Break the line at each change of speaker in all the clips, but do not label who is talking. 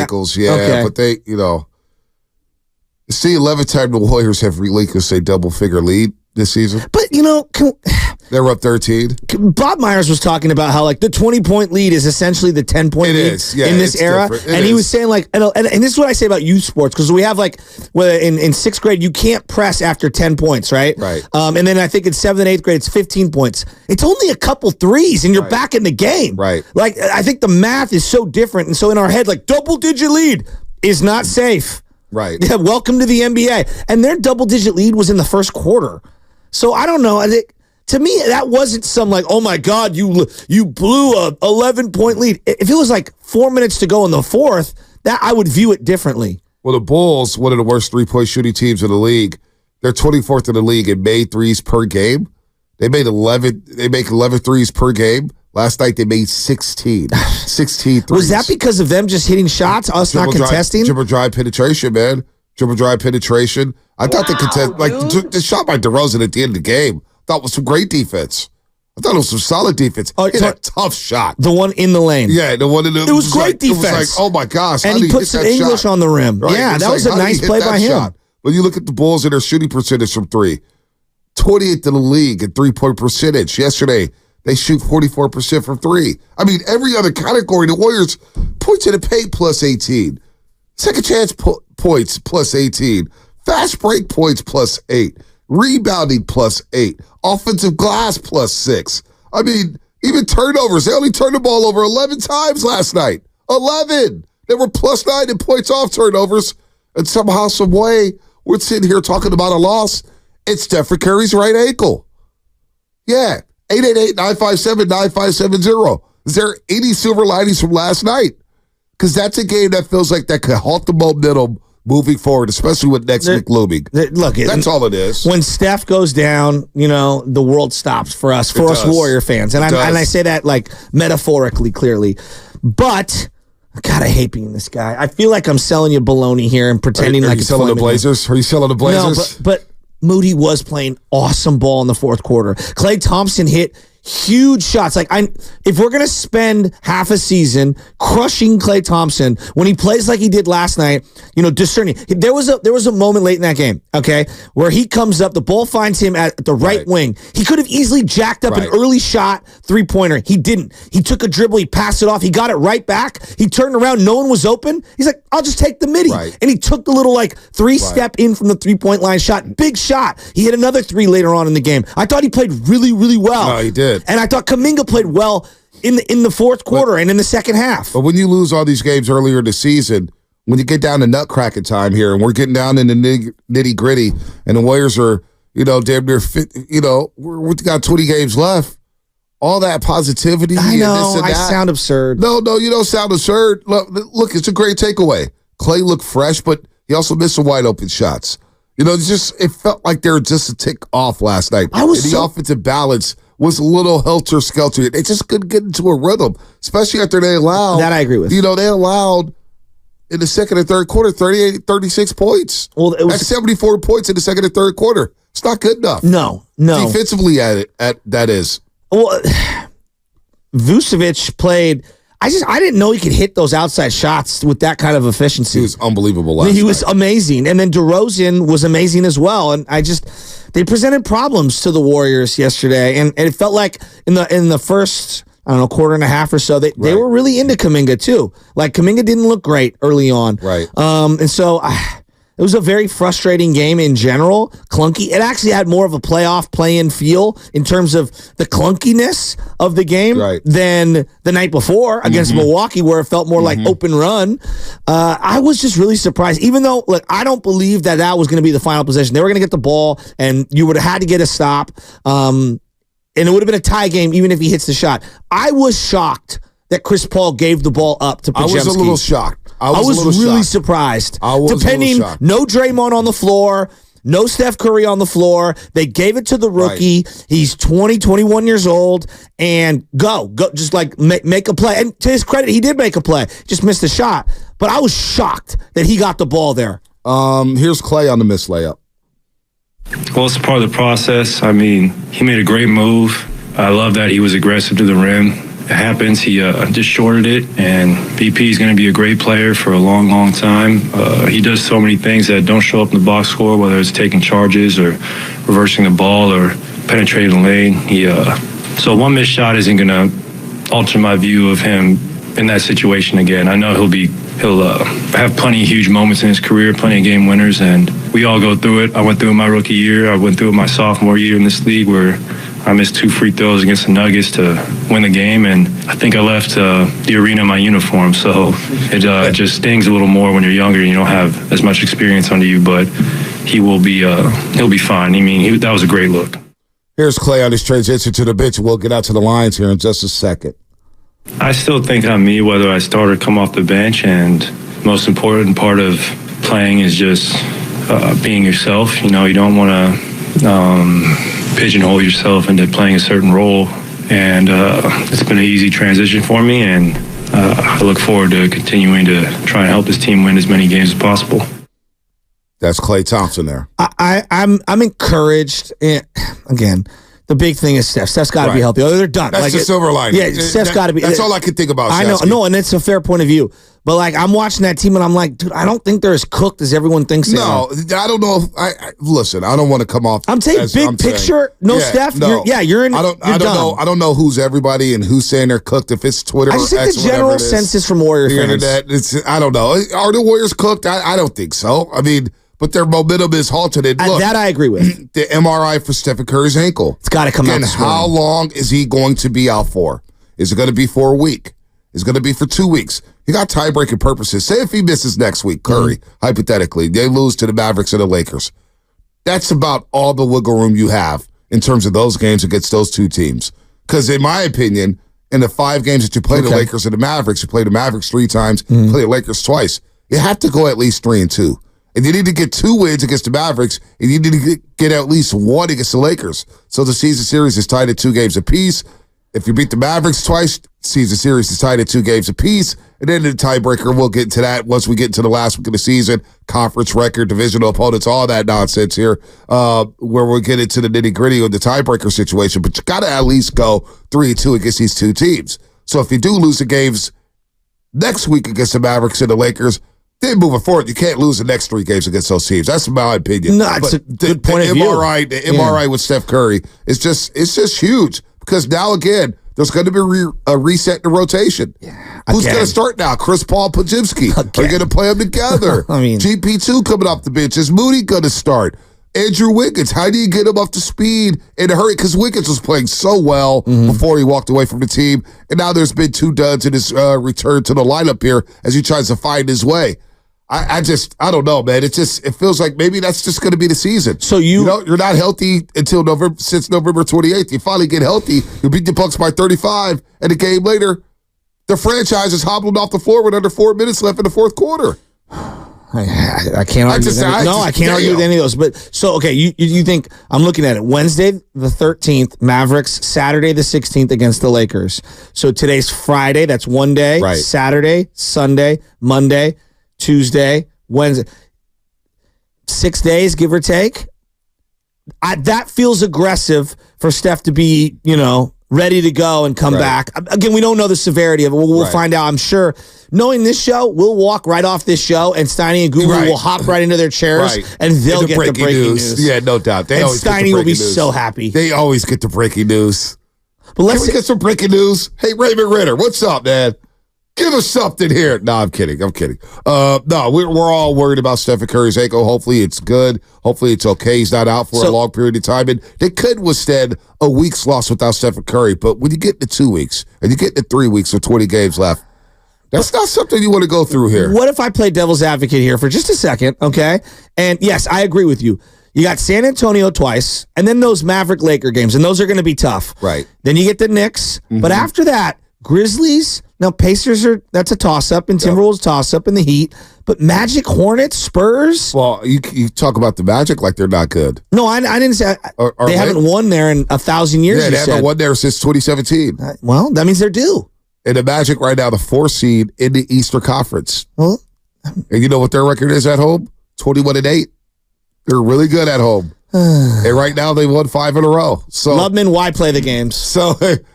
ankles, yeah.
Okay.
But they, see, 11 time the Warriors have relinquished a double-figure lead this season.
But,
They're up 13.
Bob Myers was talking about how, the 20-point lead is essentially the 10-point lead in this era. And he was saying, and this is what I say about youth sports, because we have, in sixth grade, you can't press after 10 points, right?
Right.
And then I think in seventh and eighth grade, it's 15 points. It's only a couple threes, and you're back in the game.
Right.
I think the math is so different. And so in our head, double-digit lead is not safe.
Right.
Yeah, welcome to the NBA. And their double-digit lead was in the first quarter. So I don't know. To me, that wasn't some oh my God, you blew a 11-point lead. If it was 4 minutes to go in the fourth, that I would view it differently.
Well, the Bulls, one of the worst three-point shooting teams in the league, they're 24th in the league in made threes per game. They make 11 threes per game. Last night they made 16 threes.
Was that because of them just hitting shots, us not contesting?
Dribble drive penetration, man. Dribble drive penetration. I thought the contest, the shot by DeRozan at the end of the game, I thought was some great defense. I thought it was some solid defense. Hit a tough shot.
The one in the lane.
Yeah, the one in the.
It was great defense.
It was oh my gosh!
And he put some English on the rim. Right? Yeah, that was a nice play by him. Shot?
But you look at the Bulls and their shooting percentage from three, 28th in the league at 3-point percentage. Yesterday they shoot 44% from three. I mean, every other category, the Warriors points in the paint plus 18, second chance points plus 18, fast break points plus 8. Rebounding plus 8. Offensive glass plus 6. I mean, even turnovers. They only turned the ball over 11 times last night. 11. They were plus 9 in points off turnovers. And somehow, some way, we're sitting here talking about a loss. It's Steph Curry's right ankle. Yeah. 888-957-9570. Is there any silver linings from last night? Because that's a game that feels like that could halt the momentum moving forward, especially with next week looming.
Look,
that's all it is.
When Steph goes down, the world stops for us Warrior fans. And I say that metaphorically, clearly. But, God, I hate being this guy. I feel like I'm selling you baloney here and pretending
Are you selling the Blazers? Are you selling the Blazers?
No, but Moody was playing awesome ball in the fourth quarter. Klay Thompson hit huge shots. If we're going to spend half a season crushing Klay Thompson when he plays like he did last night, discerning. There was a moment late in that game, okay, where he comes up, the ball finds him at the right wing. He could have easily jacked up an early shot three-pointer. He didn't. He took a dribble, he passed it off, he got it right back. He turned around, no one was open. He's like, I'll just take the midi. Right. And he took the little three-step in from the three-point line shot. Big shot. He hit another three later on in the game. I thought he played really, really well.
No, he did.
And I thought Kuminga played well in the fourth quarter and in the second half.
But when you lose all these games earlier this season, when you get down to nutcracking time here, and we're getting down in the nitty gritty, and the Warriors are, damn near fit, we got 20 games left. All that positivity.
I know.
And this and
I
that.
sound absurd.
No, you don't sound absurd. Look, it's a great takeaway. Klay looked fresh, but he also missed some wide open shots. It felt like they were just a tick off last night. The offensive balance was a little helter-skelter. They just couldn't get into a rhythm, especially after they allowed.
That I agree with.
They allowed in the second and third quarter 38, 36 points.
Well,
that's 74 points in the second and third quarter. It's not good enough.
No.
Defensively, that is.
Well, Vucevic played. I didn't know he could hit those outside shots with that kind of efficiency.
He was unbelievable last night.
He was amazing. And then DeRozan was amazing as well. And they presented problems to the Warriors yesterday. And it felt like in the first, quarter and a half or so, they were really into Kuminga too. Kuminga didn't look great early on.
Right.
And so it was a very frustrating game in general. Clunky. It actually had more of a playoff play-in feel in terms of the clunkiness of the game than the night before against Milwaukee, where it felt more like open run. I was just really surprised, even though I don't believe that was going to be the final possession. They were going to get the ball, and you would have had to get a stop, and it would have been a tie game even if he hits the shot. I was shocked that Chris Paul gave the ball up to Podziemski.
I was a little shocked. I
was really surprised.
I was
Depending,
a little shocked.
No Draymond on the floor, no Steph Curry on the floor. They gave it to the rookie. Right. He's 20, 21 years old, and go, just make a play. And to his credit, he did make a play. Just missed a shot. But I was shocked that he got the ball there.
Here's Klay on the missed layup.
Well, it's part of the process. He made a great move. I love that he was aggressive to the rim. it happens. He just shorted it, and VP is going to be a great player for a long, long time. He does so many things that don't show up in the box score, whether it's taking charges or reversing the ball or penetrating the lane. So one missed shot isn't going to alter my view of him in that situation again. I know he'll have plenty of huge moments in his career, plenty of game winners, and we all go through it. I went through it my rookie year. I went through it my sophomore year in this league where I missed 2 free throws against the Nuggets to win the game, and I think I left the arena in my uniform. So it just stings a little more when you're younger and you don't have as much experience under you. But he'll be fine. I mean, that was a great look.
Here's Klay on his transition to the bench. We'll get out to the lines here in just a second.
I still think on me, whether I start or come off the bench, and most important part of playing is just being yourself. You know, you don't want to pigeonhole yourself into playing a certain role, and it's been an easy transition for me, and I look forward to continuing to try and help this team win as many games as possible.
That's Klay Thompson there.
I'm encouraged. Again, the big thing is Steph. Steph's got to be healthy. Oh, they're done.
That's the silver lining.
Yeah, Steph's got to be.
That's all I can think about.
I know, no, and it's a fair point of view. But like, I'm watching that team, and I'm like, dude, I don't think they're as cooked as everyone thinks they are.
No, I don't know. Listen, I don't want to come off.
I'm saying big picture. No, Steph.
No,
you're in.
I don't know. I don't know who's everybody and who's saying they're cooked. If it's Twitter,
I just
or
think
X,
the general census from Warrior fans.
Internet, I don't know. Are the Warriors cooked? I don't think so. I mean, but their momentum is halted. And look,
that I agree with.
The MRI for Stephen Curry's ankle.
It's got to come out.
And how long is he going to be out for? Is it going to be for a week? Is it going to be for 2 weeks? He got tie-breaking purposes. Say if he misses next week, Curry, hypothetically, they lose to the Mavericks and the Lakers. That's about all the wiggle room you have in terms of those games against those two teams. Because in my opinion, in the 5 games that you play the Lakers and the Mavericks, you play the Mavericks 3 times, play the Lakers twice. You have to go at least 3-2. And you need to get 2 wins against the Mavericks, and you need to get at least 1 against the Lakers. So the season series is tied at 2 games apiece. If you beat the Mavericks twice, season series is tied at 2 games apiece. And then the tiebreaker, we'll get to that once we get into the last week of the season. Conference record, divisional opponents, all that nonsense here, where we'll get into the nitty-gritty of the tiebreaker situation. But you got to at least go 3-2 against these 2 teams. So if you do lose the games next week against the Mavericks and the Lakers, then moving forward, you can't lose the next 3 games against those teams. That's my opinion.
No, it's a good point of view.
The MRI with Steph Curry is just huge because now again there's going to be a reset in the rotation. Yeah, who's going to start now? Chris Paul, Podziemski. Are you going to play them together?
I mean,
GP2 coming off the bench. Is Moody going to start? Andrew Wiggins, how do you get him up to speed in a hurry? Because Wiggins was playing so well before he walked away from the team, and now there's been 2 duds in his return to the lineup here as he tries to find his way. I don't know, man. It feels like maybe that's just going to be the season. So you're not healthy until since November 28th. You finally get healthy. You beat the Bucks by 35, and a game later, the franchise is hobbling off the floor with under 4 minutes left in the fourth quarter.
I can't argue. I can't argue with any of those. But so okay, you think I'm looking at it? Wednesday the 13th, Mavericks. Saturday the 16th against the Lakers. So today's Friday. That's one day.
Right.
Saturday, Sunday, Monday, Tuesday, Wednesday. 6 days, give or take. That feels aggressive for Steph to be, ready to go and come back. Again, we don't know the severity of it. We'll find out, I'm sure. Knowing this show, we'll walk right off this show, and Steiny and Google will hop right into their chairs, and they'll get the breaking news.
Yeah, no doubt.
And Steiny will be so happy.
They always get the breaking news.
But
Can we get some breaking news? Hey, Raymond Ritter, what's up, man? Give us something here. No, I'm kidding. No, we're all worried about Stephen Curry's ankle. Hopefully it's good. Hopefully it's okay. He's not out for a long period of time. And they could withstand a week's loss without Stephen Curry. But when you get to 2 weeks and you get to 3 weeks with 20 games left, that's not something you want to go through here.
What if I play devil's advocate here for just a second, okay? And yes, I agree with you. You got San Antonio twice, and then those Maverick-Laker games, and those are going to be tough.
Right.
Then you get the Knicks. But after that, Grizzlies, now Pacers that's a toss-up, and Timberwolves toss-up in the Heat. But Magic, Hornets, Spurs?
Well, you talk about the Magic like they're not good.
No, I didn't say they haven't won there in 1,000 years.
Yeah, they haven't won there since 2017.
Well, that means they're due.
And the Magic right now, the 4th seed in the Eastern Conference.
Well,
and you know what their record is at home? 21-8. They're really good at home. And right now they won 5 in a row. So
Lubman, why play the games?
So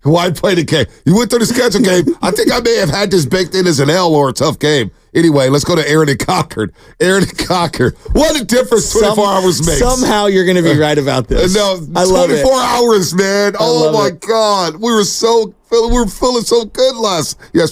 Why play the game? You went through the schedule game. I think I may have had this baked in as an L or a tough game. Anyway, let's go to Aaron and Concord. Aaron and Concord. What a difference 24 hours makes.
Somehow you're going to be right about this.
No,
I love
24 hours, man. Oh, my God. We were feeling so good yesterday.